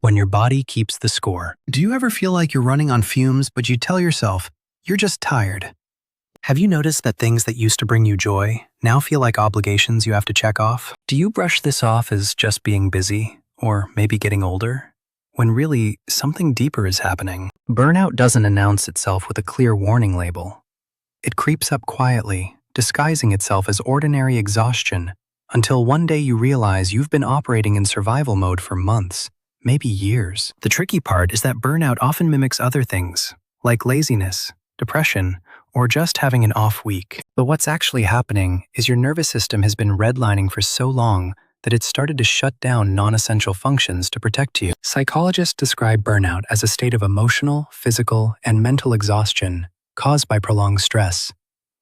When your body keeps the score. Do you ever feel like you're running on fumes, but you tell yourself, you're just tired? Have you noticed that things that used to bring you joy now feel like obligations you have to check off? Do you brush this off as just being busy, or maybe getting older, when really something deeper is happening? Burnout doesn't announce itself with a clear warning label. It creeps up quietly, disguising itself as ordinary exhaustion, until one day you realize you've been operating in survival mode for months, maybe years. The tricky part is that burnout often mimics other things, like laziness, depression, or just having an off week. But what's actually happening is your nervous system has been redlining for so long that it's started to shut down non-essential functions to protect you. Psychologists describe burnout as a state of emotional, physical, and mental exhaustion caused by prolonged stress.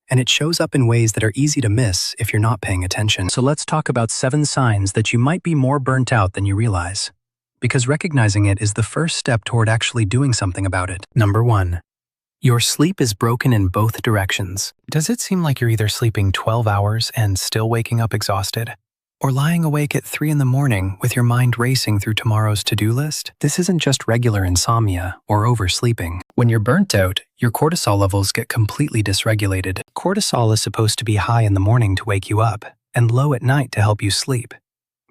And it shows up in ways that are easy to miss if you're not paying attention. So let's talk about 7 signs that you might be more burnt out than you realize, because recognizing it is the first step toward actually doing something about it. Number 1. Your sleep is broken in both directions. Does it seem like you're either sleeping 12 hours and still waking up exhausted, or lying awake at 3 in the morning with your mind racing through tomorrow's to-do list? This isn't just regular insomnia or oversleeping. When you're burnt out, your cortisol levels get completely dysregulated. Cortisol is supposed to be high in the morning to wake you up and low at night to help you sleep.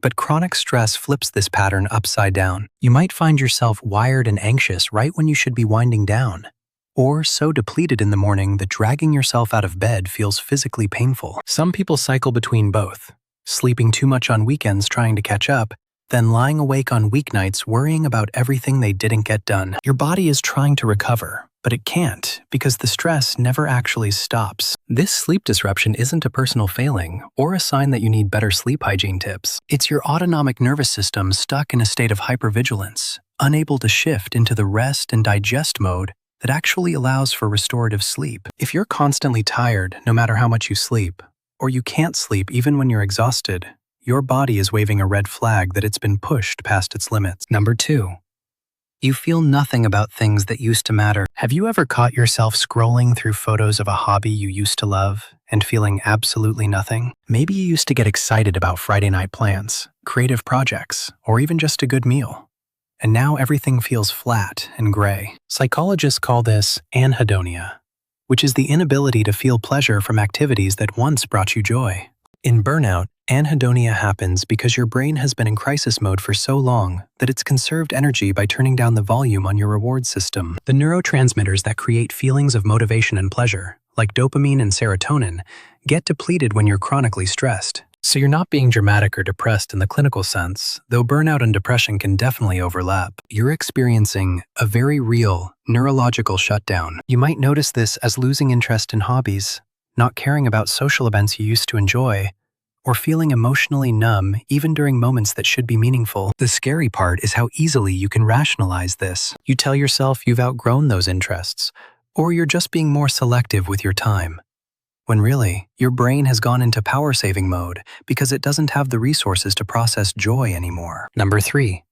But chronic stress flips this pattern upside down. You might find yourself wired and anxious right when you should be winding down, or so depleted in the morning that dragging yourself out of bed feels physically painful. Some people cycle between both, sleeping too much on weekends trying to catch up, then lying awake on weeknights worrying about everything they didn't get done. Your body is trying to recover, but it can't because the stress never actually stops. This sleep disruption isn't a personal failing or a sign that you need better sleep hygiene tips. It's your autonomic nervous system stuck in a state of hypervigilance, unable to shift into the rest and digest mode that actually allows for restorative sleep. If you're constantly tired, no matter how much you sleep, or you can't sleep even when you're exhausted, your body is waving a red flag that it's been pushed past its limits. Number 2. You feel nothing about things that used to matter. Have you ever caught yourself scrolling through photos of a hobby you used to love and feeling absolutely nothing? Maybe you used to get excited about Friday night plans, creative projects, or even just a good meal. And now everything feels flat and gray. Psychologists call this anhedonia, which is the inability to feel pleasure from activities that once brought you joy. In burnout, anhedonia happens because your brain has been in crisis mode for so long that it's conserved energy by turning down the volume on your reward system. The neurotransmitters that create feelings of motivation and pleasure, like dopamine and serotonin, get depleted when you're chronically stressed. So you're not being dramatic or depressed in the clinical sense, though burnout and depression can definitely overlap. You're experiencing a very real neurological shutdown. You might notice this as losing interest in hobbies, not caring about social events you used to enjoy, or feeling emotionally numb even during moments that should be meaningful. The scary part is how easily you can rationalize this. You tell yourself you've outgrown those interests, or you're just being more selective with your time, when really, your brain has gone into power-saving mode because it doesn't have the resources to process joy anymore. Number 3.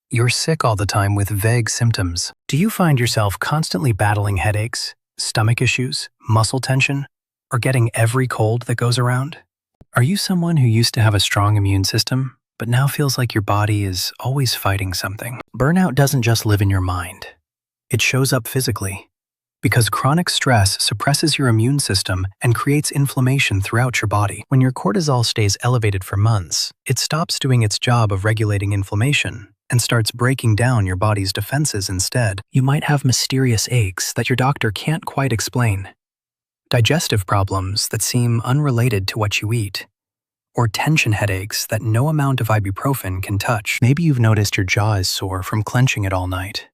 You're sick all the time with vague symptoms. Do you find yourself constantly battling headaches, stomach issues, muscle tension, or getting every cold that goes around? Are you someone who used to have a strong immune system, but now feels like your body is always fighting something? Burnout doesn't just live in your mind. It shows up physically, because chronic stress suppresses your immune system and creates inflammation throughout your body. When your cortisol stays elevated for months, it stops doing its job of regulating inflammation and starts breaking down your body's defenses instead. You might have mysterious aches that your doctor can't quite explain, digestive problems that seem unrelated to what you eat, or tension headaches that no amount of ibuprofen can touch. Maybe you've noticed your jaw is sore from clenching it all night,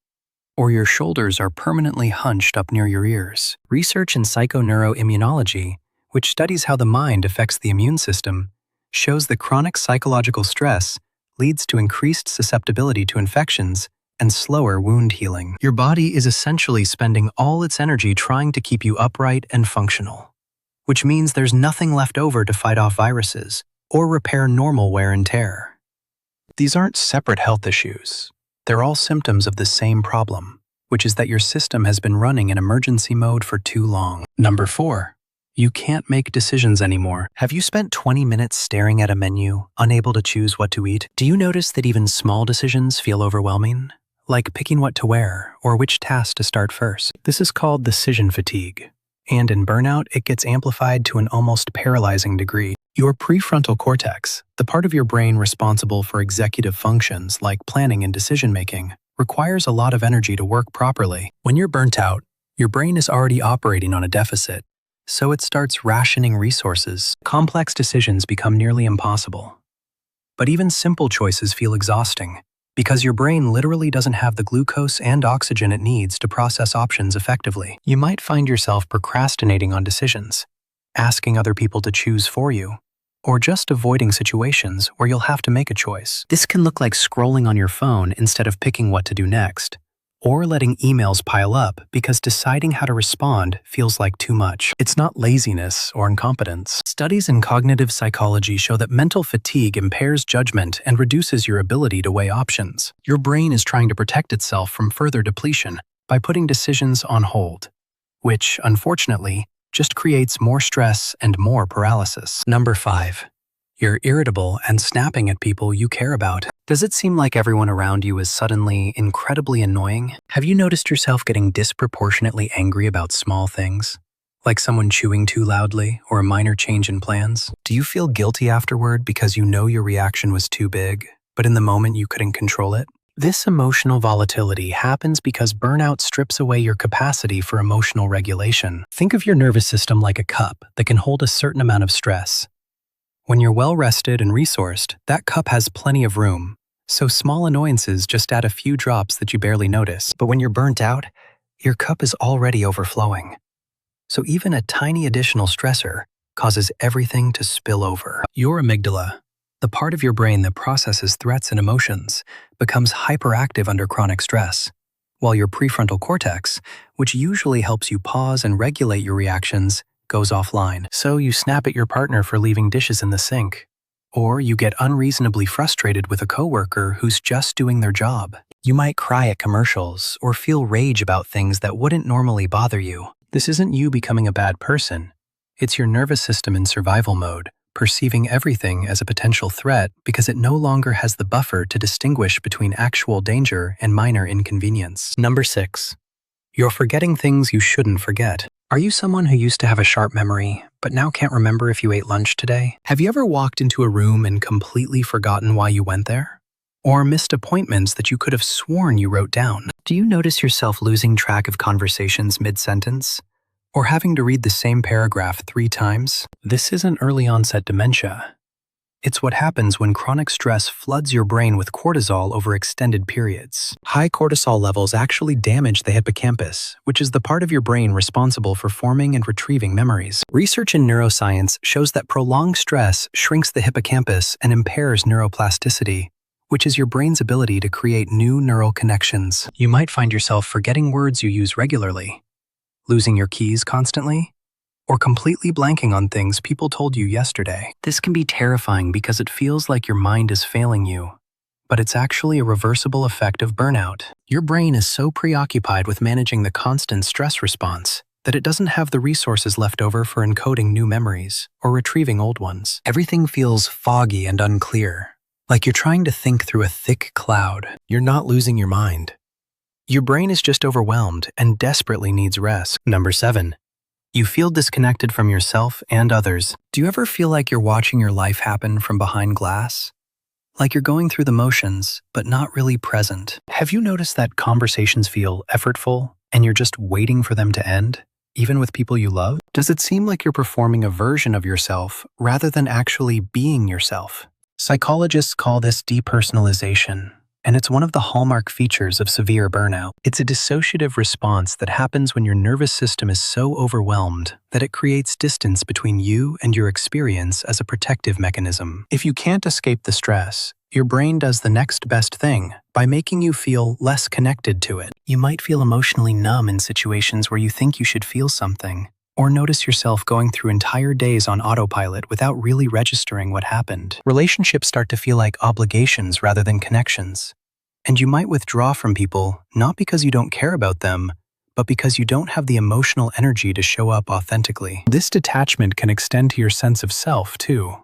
or your shoulders are permanently hunched up near your ears. Research in psychoneuroimmunology, which studies how the mind affects the immune system, shows that chronic psychological stress leads to increased susceptibility to infections and slower wound healing. Your body is essentially spending all its energy trying to keep you upright and functional, which means there's nothing left over to fight off viruses or repair normal wear and tear. These aren't separate health issues. They're all symptoms of the same problem, which is that your system has been running in emergency mode for too long. Number 4. You can't make decisions anymore. Have you spent 20 minutes staring at a menu, unable to choose what to eat? Do you notice that even small decisions feel overwhelming? Like picking what to wear or which task to start first. This is called decision fatigue. And in burnout, it gets amplified to an almost paralyzing degree. Your prefrontal cortex, the part of your brain responsible for executive functions like planning and decision-making, requires a lot of energy to work properly. When you're burnt out, your brain is already operating on a deficit, so it starts rationing resources. Complex decisions become nearly impossible. But even simple choices feel exhausting, because your brain literally doesn't have the glucose and oxygen it needs to process options effectively. You might find yourself procrastinating on decisions, asking other people to choose for you, or just avoiding situations where you'll have to make a choice. This can look like scrolling on your phone instead of picking what to do next, or letting emails pile up because deciding how to respond feels like too much. It's not laziness or incompetence. Studies in cognitive psychology show that mental fatigue impairs judgment and reduces your ability to weigh options. Your brain is trying to protect itself from further depletion by putting decisions on hold, which, unfortunately, just creates more stress and more paralysis. Number 5. You're irritable and snapping at people you care about. Does it seem like everyone around you is suddenly incredibly annoying? Have you noticed yourself getting disproportionately angry about small things? Like someone chewing too loudly or a minor change in plans? Do you feel guilty afterward because you know your reaction was too big, but in the moment you couldn't control it? This emotional volatility happens because burnout strips away your capacity for emotional regulation. Think of your nervous system like a cup that can hold a certain amount of stress. When you're well-rested and resourced, that cup has plenty of room, so small annoyances just add a few drops that you barely notice. But when you're burnt out, your cup is already overflowing. So even a tiny additional stressor causes everything to spill over. Your amygdala, the part of your brain that processes threats and emotions, becomes hyperactive under chronic stress, while your prefrontal cortex, which usually helps you pause and regulate your reactions, goes offline. So you snap at your partner for leaving dishes in the sink, or you get unreasonably frustrated with a coworker who's just doing their job. You might cry at commercials or feel rage about things that wouldn't normally bother you. This isn't you becoming a bad person. It's your nervous system in survival mode, perceiving everything as a potential threat because it no longer has the buffer to distinguish between actual danger and minor inconvenience. Number 6. You're forgetting things you shouldn't forget. Are you someone who used to have a sharp memory, but now can't remember if you ate lunch today? Have you ever walked into a room and completely forgotten why you went there? Or missed appointments that you could have sworn you wrote down? Do you notice yourself losing track of conversations mid-sentence? Or having to read the same paragraph 3 times? This isn't early onset dementia. It's what happens when chronic stress floods your brain with cortisol over extended periods. High cortisol levels actually damage the hippocampus, which is the part of your brain responsible for forming and retrieving memories. Research in neuroscience shows that prolonged stress shrinks the hippocampus and impairs neuroplasticity, which is your brain's ability to create new neural connections. You might find yourself forgetting words you use regularly, losing your keys constantly, or completely blanking on things people told you yesterday. This can be terrifying because it feels like your mind is failing you, but it's actually a reversible effect of burnout. Your brain is so preoccupied with managing the constant stress response that it doesn't have the resources left over for encoding new memories or retrieving old ones. Everything feels foggy and unclear, like you're trying to think through a thick cloud. You're not losing your mind. Your brain is just overwhelmed and desperately needs rest. Number 7. You feel disconnected from yourself and others. Do you ever feel like you're watching your life happen from behind glass? Like you're going through the motions, but not really present? Have you noticed that conversations feel effortful and you're just waiting for them to end, even with people you love? Does it seem like you're performing a version of yourself rather than actually being yourself? Psychologists call this depersonalization, and it's one of the hallmark features of severe burnout. It's a dissociative response that happens when your nervous system is so overwhelmed that it creates distance between you and your experience as a protective mechanism. If you can't escape the stress, your brain does the next best thing by making you feel less connected to it. You might feel emotionally numb in situations where you think you should feel something, or notice yourself going through entire days on autopilot without really registering what happened. Relationships start to feel like obligations rather than connections, and you might withdraw from people not because you don't care about them, but because you don't have the emotional energy to show up authentically. This detachment can extend to your sense of self, too.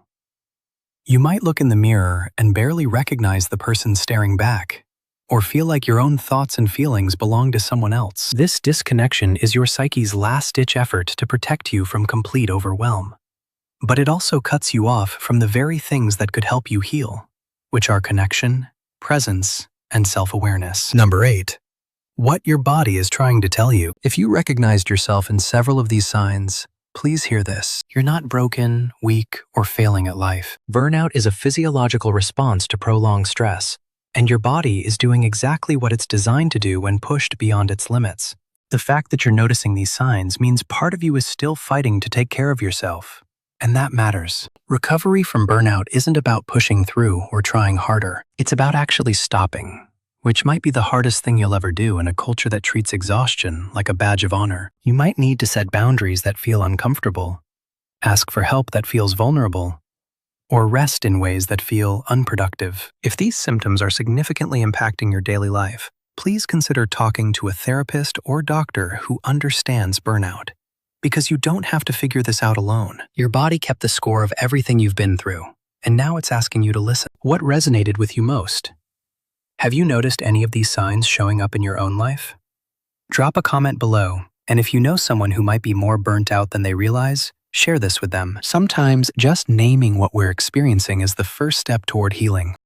You might look in the mirror and barely recognize the person staring back, or feel like your own thoughts and feelings belong to someone else. This disconnection is your psyche's last-ditch effort to protect you from complete overwhelm. But it also cuts you off from the very things that could help you heal, which are connection, presence, and self-awareness. Number 8. What your body is trying to tell you. If you recognized yourself in several of these signs, please hear this. You're not broken, weak, or failing at life. Burnout is a physiological response to prolonged stress, and your body is doing exactly what it's designed to do when pushed beyond its limits. The fact that you're noticing these signs means part of you is still fighting to take care of yourself, and that matters. Recovery from burnout isn't about pushing through or trying harder. It's about actually stopping, which might be the hardest thing you'll ever do in a culture that treats exhaustion like a badge of honor. You might need to set boundaries that feel uncomfortable, ask for help that feels vulnerable, or rest in ways that feel unproductive. If these symptoms are significantly impacting your daily life, please consider talking to a therapist or doctor who understands burnout, because you don't have to figure this out alone. Your body kept the score of everything you've been through, and now it's asking you to listen. What resonated with you most? Have you noticed any of these signs showing up in your own life? Drop a comment below, and if you know someone who might be more burnt out than they realize, share this with them. Sometimes just naming what we're experiencing is the first step toward healing.